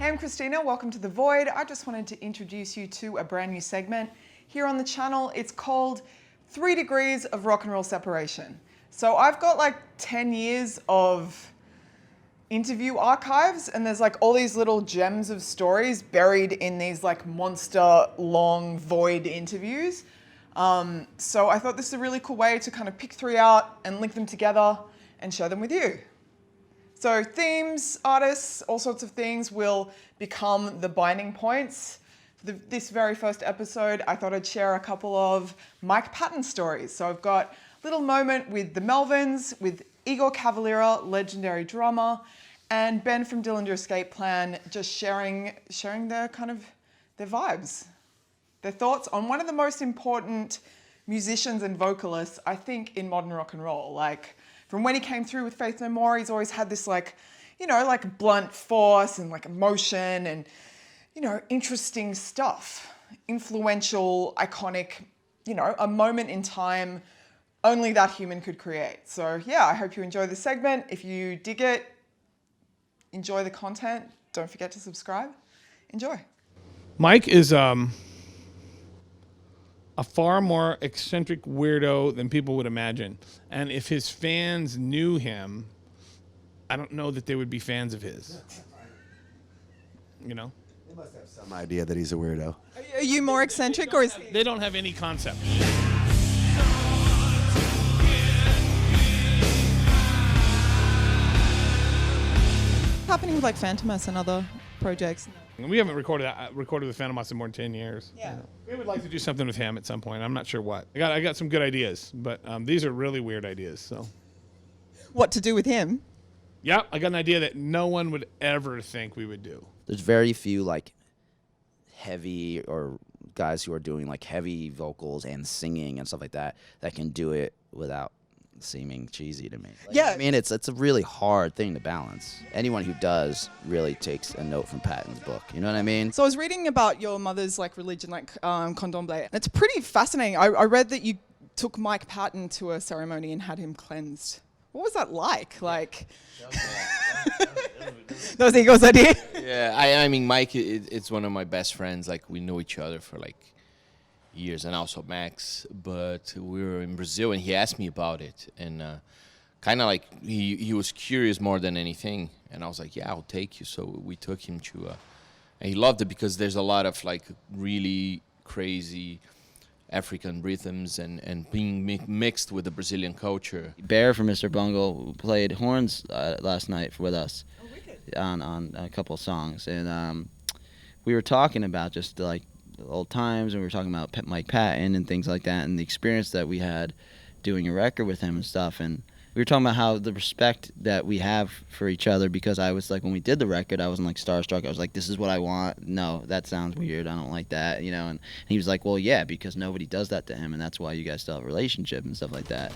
Hey, I'm Christina, welcome to The Void. I just wanted to introduce you to a brand new segment here on the channel. It's called 3 Degrees of Rock and Roll Separation. So I've got like 10 years of interview archives, and there's like all these little gems of stories buried in these like monster long void interviews. So I thought this is a really cool way to kind of pick 3 out and link them together and share them with you. So themes, artists, all sorts of things will become the binding points. For this very first episode, I thought I'd share a couple of Mike Patton stories. So I've got a little moment with the Melvins, with Iggor Cavalera, legendary drummer, and Ben from DILLINGER ESCAPE Plan, just sharing their their vibes, their thoughts on one of the most important musicians and vocalists, I think, in modern rock and roll. Like, from when he came through with Faith No More, he's always had this like blunt force and like emotion and, interesting stuff. Influential, iconic, a moment in time only that human could create. So yeah, I hope you enjoy this segment. If you dig it, enjoy the content, don't forget to subscribe. Enjoy. Mike is a far more eccentric weirdo than people would imagine. And if his fans knew him, I don't know that they would be fans of his. They must have some idea that he's a weirdo. Are you more eccentric, or is he? They don't have any concept. Happening with like Phantomas and other projects? We haven't recorded with Phantom in more than 10 years. Yeah. We would like to do something with him at some point. I'm not sure what. I got some good ideas, but these are really weird ideas. So. What to do with him? Yeah, I got an idea that no one would ever think we would do. There's very few like heavy or guys who are doing like heavy vocals and singing and stuff like that can do it without seeming cheesy to me. Yeah. I mean, it's a really hard thing to balance. Anyone who does really takes a note from Patton's book. You know what I mean? So I was reading about your mother's like religion, like Candomblé. It's pretty fascinating. I read that you took Mike Patton to a ceremony and had him cleansed. What was that like? Like, that was Igor's idea? Yeah, I mean, Mike, it's one of my best friends. Like, we know each other for like years, and also Max. But we were in Brazil, and he asked me about it, and kind of like he was curious more than anything. And I was like, yeah, I'll take you. So we took him to, and he loved it because there's a lot of like really crazy African rhythms and being mixed with the Brazilian culture. Bear from Mr. Bungle played horns last night with us on a couple songs, and we were talking about just like old times, and we were talking about Mike Patton and things like that, and the experience that we had doing a record with him and stuff. And we were talking about how the respect that we have for each other, because I was like, when we did the record, I wasn't like starstruck. I was like, this is what I want. No, that sounds weird. I don't like that, and he was like, well, yeah, because nobody does that to him, and that's why you guys still have a relationship and stuff like that.